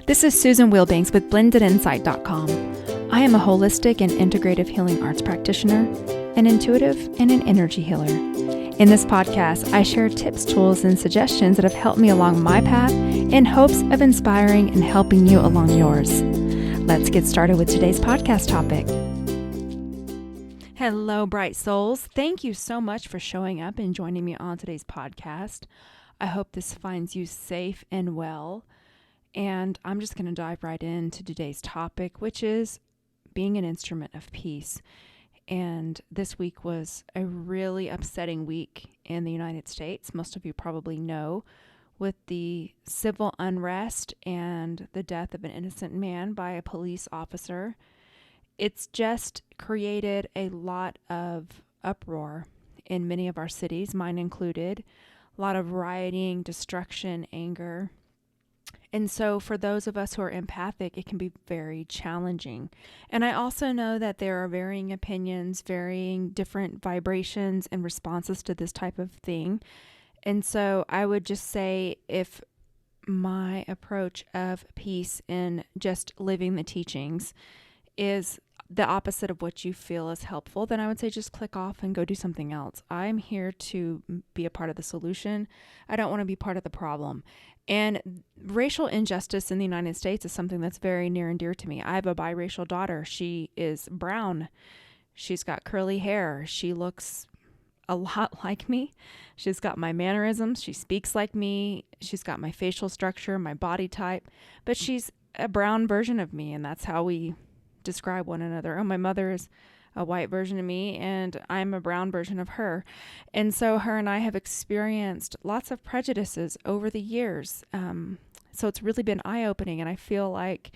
This is Susan Wilbanks with blendedinsight.com. I am a holistic and integrative healing arts practitioner, an intuitive, and an energy healer. In this podcast, I share tips, tools, and suggestions that have helped me along my path in hopes of inspiring and helping you along yours. Let's get started with today's podcast topic. Hello, bright souls. Thank you so much for showing up and joining me on today's podcast. I hope this finds you safe and well. And I'm just going to dive right into today's topic, which is being an instrument of peace. And this week was a really upsetting week in the United States. Most of you probably know, with the civil unrest and the death of an innocent man by a police officer. It's just created a lot of uproar in many of our cities, mine included. A lot of rioting, destruction, anger. And so for those of us who are empathic, it can be very challenging. And I also know that there are varying opinions, varying different vibrations and responses to this type of thing. And so I would just say, if my approach of peace in just living the teachings is the opposite of what you feel is helpful, then I would say just click off and go do something else. I'm here to be a part of the solution. I don't want to be part of the problem. And racial injustice in the United States is something that's very near and dear to me. I have a biracial daughter. She is brown. She's got curly hair. She looks a lot like me. She's got my mannerisms. She speaks like me. She's got my facial structure, my body type. But she's a brown version of me, and that's how we describe one another. Oh, my mother is a white version of me, and I'm a brown version of her. And so her and I have experienced lots of prejudices over the years. So it's really been eye-opening, and I feel like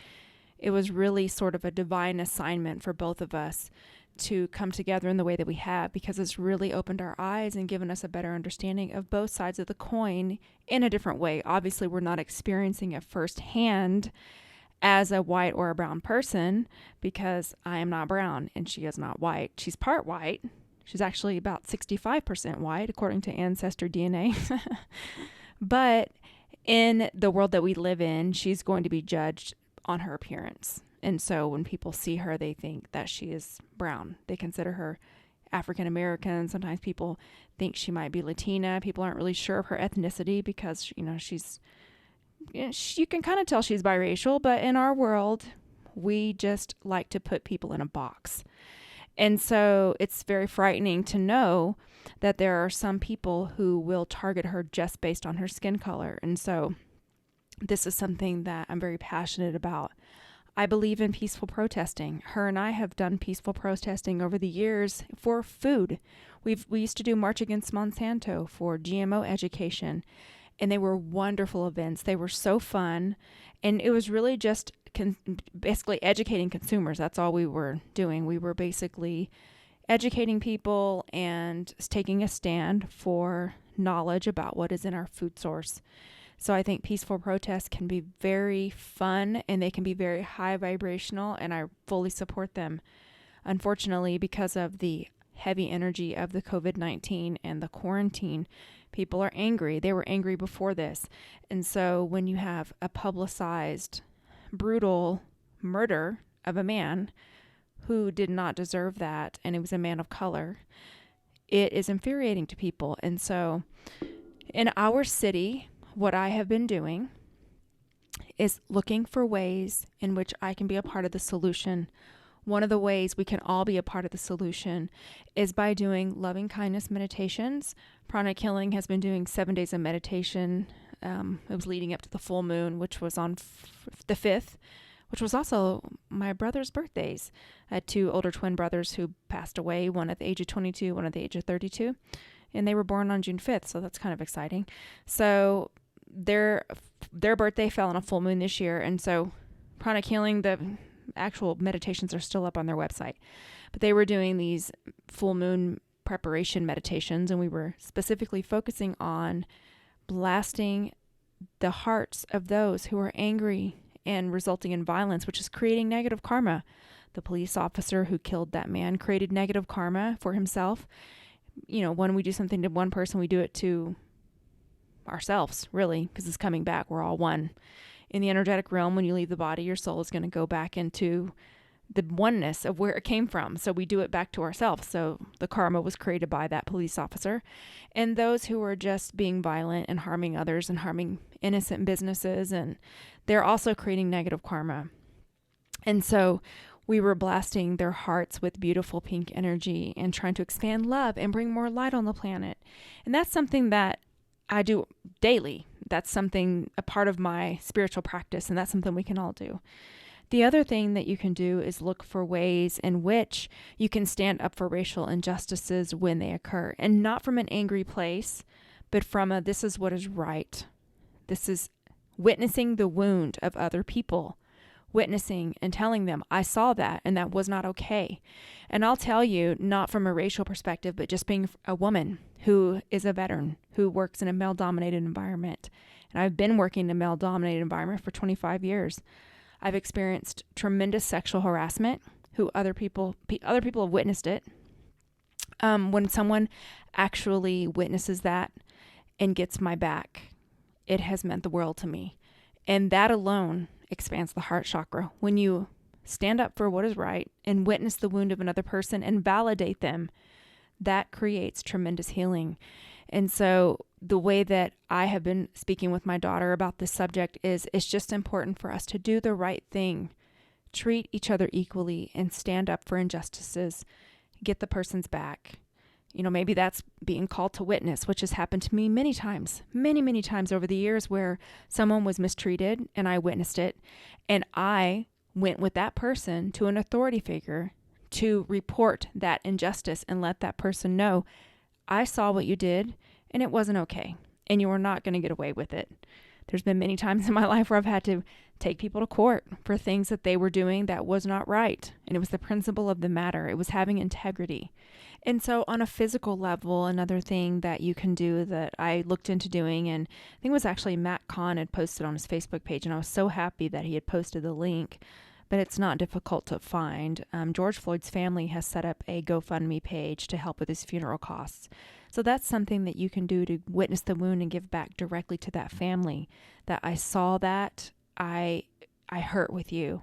it was really sort of a divine assignment for both of us to come together in the way that we have, because it's really opened our eyes and given us a better understanding of both sides of the coin in a different way. Obviously, we're not experiencing it firsthand as a white or a brown person, because I am not brown and she is not white. She's part white. She's actually about 65% white, according to Ancestor DNA. But in the world that we live in, she's going to be judged on her appearance. And so when people see her, they think that she is brown. They consider her African American. Sometimes people think she might be Latina. People aren't really sure of her ethnicity because, you can kind of tell she's biracial, but in our world, we just like to put people in a box. And so it's very frightening to know that there are some people who will target her just based on her skin color. And so this is something that I'm very passionate about. I believe in peaceful protesting. Her and I have done peaceful protesting over the years for food. We used to do March Against Monsanto for GMO education. And they were wonderful events. They were so fun. And it was really just basically educating consumers. That's all we were doing. We were basically educating people and taking a stand for knowledge about what is in our food source. So I think peaceful protests can be very fun, and they can be very high vibrational, and I fully support them. Unfortunately, because of the heavy energy of the COVID-19 and the quarantine, people are angry. They were angry before this. And so when you have a publicized, brutal murder of a man who did not deserve that, and it was a man of color, it is infuriating to people. And so in our city, what I have been doing is looking for ways in which I can be a part of the solution. One of the ways we can all be a part of the solution is by doing loving kindness meditations. Pranic Healing has been doing 7 days of meditation. It was leading up to the full moon, which was on the 5th, which was also my brother's birthdays. I had 2 older twin brothers who passed away, one at the age of 22, one at the age of 32. And they were born on June 5th, so that's kind of exciting. So their birthday fell on a full moon this year. And so Pranic Healing, the actual meditations are still up on their website, but they were doing these full moon preparation meditations, and we were specifically focusing on blasting the hearts of those who are angry and resulting in violence, which is creating negative karma. The police officer who killed that man created negative karma for himself. When we do something to one person, we do it to ourselves, really, because it's coming back. We're all one. in the energetic realm, when you leave the body, your soul is going to go back into the oneness of where it came from. So we do it back to ourselves. So the karma was created by that police officer. And those who are just being violent and harming others and harming innocent businesses, and they're also creating negative karma. And so we were blasting their hearts with beautiful pink energy and trying to expand love and bring more light on the planet. And that's something that I do daily. That's something, a part of my spiritual practice, and that's something we can all do. The other thing that you can do is look for ways in which you can stand up for racial injustices when they occur, and not from an angry place, but from a, this is what is right. This is witnessing the wound of other people, witnessing and telling them, I saw that and that was not okay. And I'll tell you, not from a racial perspective, but just being a woman who is a veteran, who works in a male-dominated environment. And I've been working in a male-dominated environment for 25 years. I've experienced tremendous sexual harassment, other people have witnessed it. When someone actually witnesses that and gets my back, it has meant the world to me. And that alone expands the heart chakra. When you stand up for what is right and witness the wound of another person and validate them, that creates tremendous healing. And so the way that I have been speaking with my daughter about this subject is it's just important for us to do the right thing, treat each other equally, and stand up for injustices, get the person's back. You know, maybe that's being called to witness, which has happened to me many times over the years, where someone was mistreated and I witnessed it. And I went with that person to an authority figure to report that injustice and let that person know, I saw what you did and it wasn't okay. And you are not going to get away with it. There's been many times in my life where I've had to take people to court for things that they were doing that was not right. And it was the principle of the matter. It was having integrity. And so on a physical level, another thing that you can do that I looked into doing, and I think it was actually Matt Kahn had posted on his Facebook page, and I was so happy that he had posted the link, but it's not difficult to find. George Floyd's family has set up a GoFundMe page to help with his funeral costs. So that's something that you can do to witness the wound and give back directly to that family. That I saw that, I hurt with you.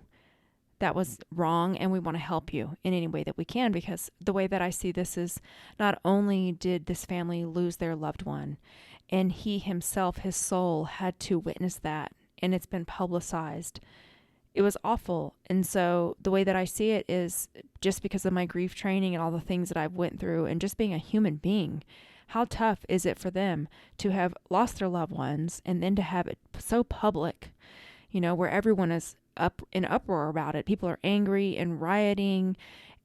That was wrong, and we want to help you in any way that we can, because the way that I see this is, not only did this family lose their loved one, and he himself, his soul, had to witness that, and it's been publicized. It was awful. And so the way that I see it is, just because of my grief training and all the things that I've went through, and just being a human being, how tough is it for them to have lost their loved ones and then to have it so public, you know, where everyone is up in uproar about it. People are angry and rioting.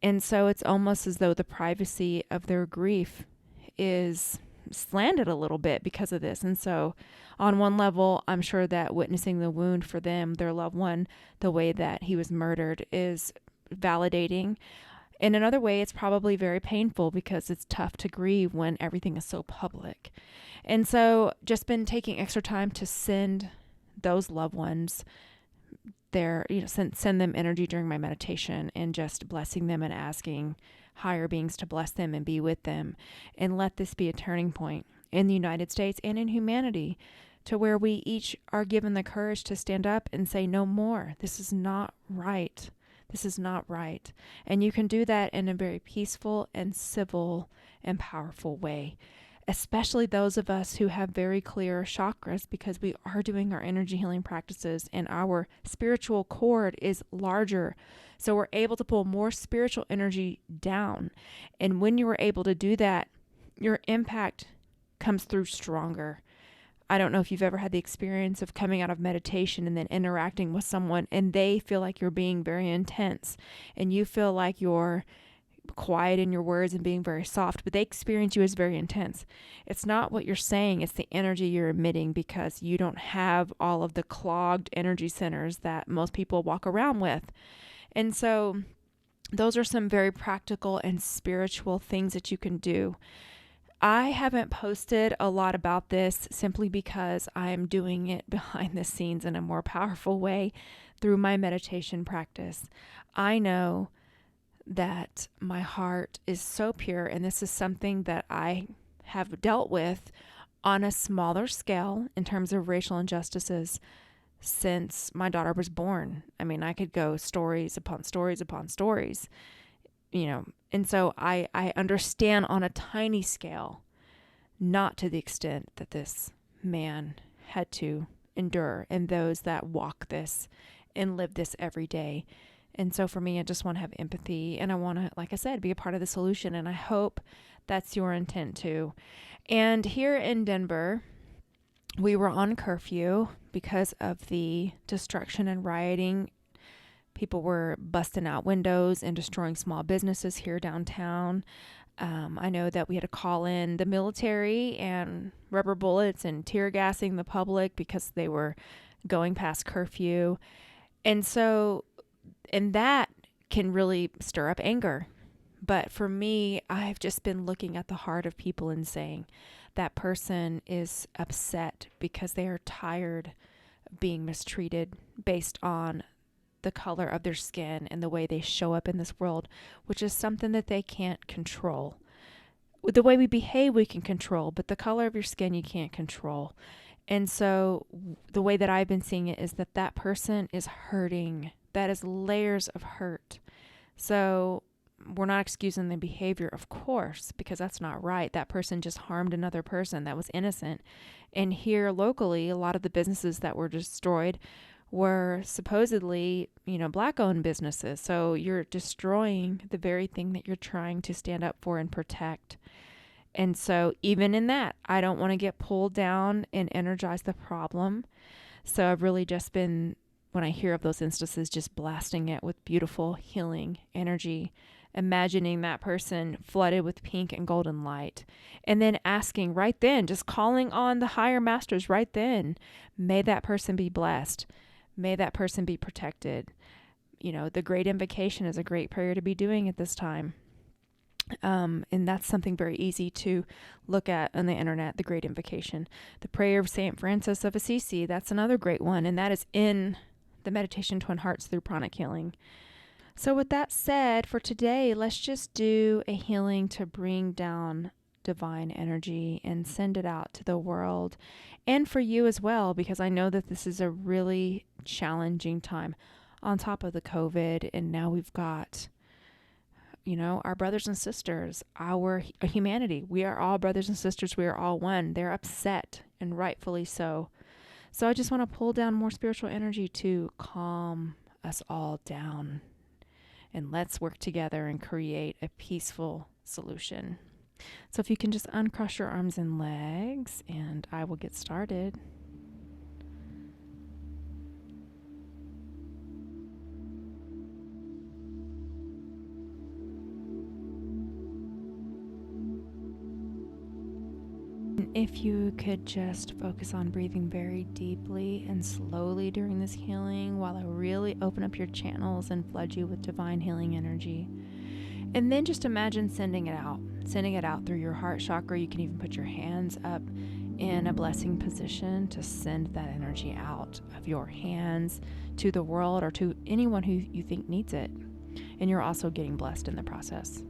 And so it's almost as though the privacy of their grief is slanted a little bit because of this. And so on one level, I'm sure that witnessing the wound for them, their loved one, the way that he was murdered, is validating. In another way, it's probably very painful because it's tough to grieve when everything is so public. And so just been taking extra time to send those loved ones send them energy during my meditation, and just blessing them and asking higher beings to bless them and be with them, and let this be a turning point in the United States and in humanity, to where we each are given the courage to stand up and say, no more. This is not right. This is not right. And you can do that in a very peaceful and civil and powerful way, especially those of us who have very clear chakras, because we are doing our energy healing practices and our spiritual cord is larger. So we're able to pull more spiritual energy down. And when you are able to do that, your impact comes through stronger. I don't know if you've ever had the experience of coming out of meditation and then interacting with someone, and they feel like you're being very intense, and you feel like you're quiet in your words and being very soft, but they experience you as very intense. It's not what you're saying, it's the energy you're emitting, because you don't have all of the clogged energy centers that most people walk around with. And so those are some very practical and spiritual things that you can do. I haven't posted a lot about this simply because I'm doing it behind the scenes in a more powerful way through my meditation practice. I know that my heart is so pure, and this is something that I have dealt with on a smaller scale in terms of racial injustices since my daughter was born. I mean, I could go stories upon stories upon stories, and so I understand on a tiny scale, not to the extent that this man had to endure and those that walk this and live this every day. And so for me, I just want to have empathy, and I want to, like I said, be a part of the solution. And I hope that's your intent too. And here in Denver, we were on curfew because of the destruction and rioting. People were busting out windows and destroying small businesses here downtown. I know that we had to call in the military and rubber bullets and tear gassing the public because they were going past curfew. And so, and that can really stir up anger. But for me, I've just been looking at the heart of people and saying that person is upset because they are tired of being mistreated based on the color of their skin and the way they show up in this world, which is something that they can't control. The way we behave, we can control, but the color of your skin, you can't control. And so the way that I've been seeing it is that that person is hurting. That is layers of hurt. So we're not excusing the behavior, of course, because that's not right. That person just harmed another person that was innocent. And here locally, a lot of the businesses that were destroyed were supposedly, Black-owned businesses. So you're destroying the very thing that you're trying to stand up for and protect. And so even in that, I don't want to get pulled down and energize the problem. So I've really just been, when I hear of those instances, just blasting it with beautiful healing energy, imagining that person flooded with pink and golden light, and then asking right then, just calling on the higher masters right then, may that person be blessed. May that person be protected. The Great Invocation is a great prayer to be doing at this time. And that's something very easy to look at on the internet, the Great Invocation. The prayer of St. Francis of Assisi, that's another great one. And that is in the Meditation Twin Hearts through Pranic Healing. So with that said, for today, let's just do a healing to bring down divine energy and send it out to the world and for you as well, because I know that this is a really challenging time on top of the COVID. And now we've got, our brothers and sisters, our humanity. We are all brothers and sisters. We are all one. They're upset, and rightfully so. So I just want to pull down more spiritual energy to calm us all down. And let's work together and create a peaceful solution. So if you can just uncross your arms and legs, and I will get started. If you could just focus on breathing very deeply and slowly during this healing while I really open up your channels and flood you with divine healing energy. And then just imagine sending it out through your heart chakra. You can even put your hands up in a blessing position to send that energy out of your hands to the world or to anyone who you think needs it. And you're also getting blessed in the process.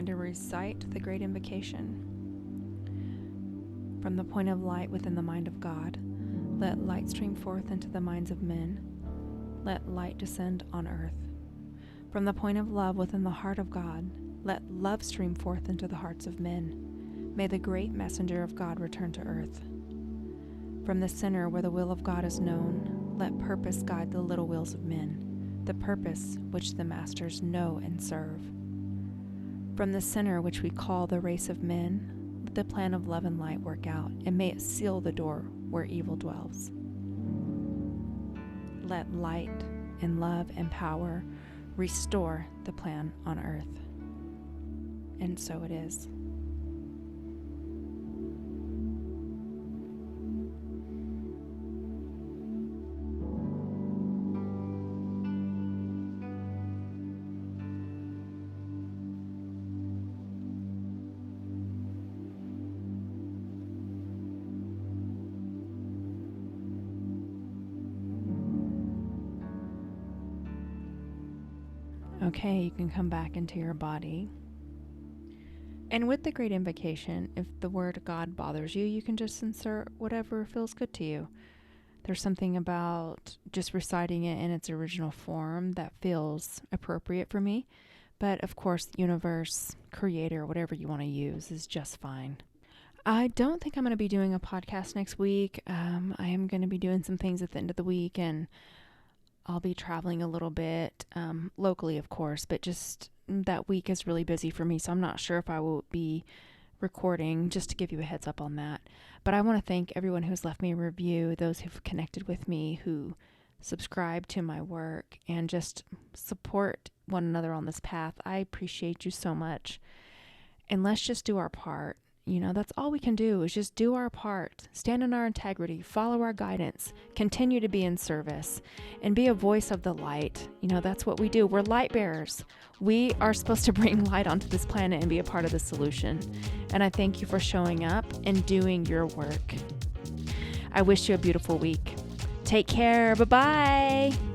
going to recite the Great Invocation. From the point of light within the mind of God, let light stream forth into the minds of men. Let light descend on earth. From the point of love within the heart of God, let love stream forth into the hearts of men. May the great messenger of God return to earth. From the center where the will of God is known, let purpose guide the little wills of men, the purpose which the masters know and serve. From the center which we call the race of men, let the plan of love and light work out, and may it seal the door where evil dwells. Let light and love and power restore the plan on earth. And so it is. Okay, you can come back into your body. And with the Great Invocation, if the word God bothers you, you can just insert whatever feels good to you. There's something about just reciting it in its original form that feels appropriate for me. But of course, universe, creator, whatever you want to use is just fine. I don't think I'm going to be doing a podcast next week. I am going to be doing some things at the end of the week, and I'll be traveling a little bit, locally, of course, but just that week is really busy for me, so I'm not sure if I will be recording, just to give you a heads up on that. But I want to thank everyone who's left me a review, those who've connected with me, who subscribe to my work, and just support one another on this path. I appreciate you so much. And let's just do our part. That's all we can do, is just do our part, stand in our integrity, follow our guidance, continue to be in service, and be a voice of the light. That's what we do. We're light bearers. We are supposed to bring light onto this planet and be a part of the solution. And I thank you for showing up and doing your work. I wish you a beautiful week. Take care. Bye-bye.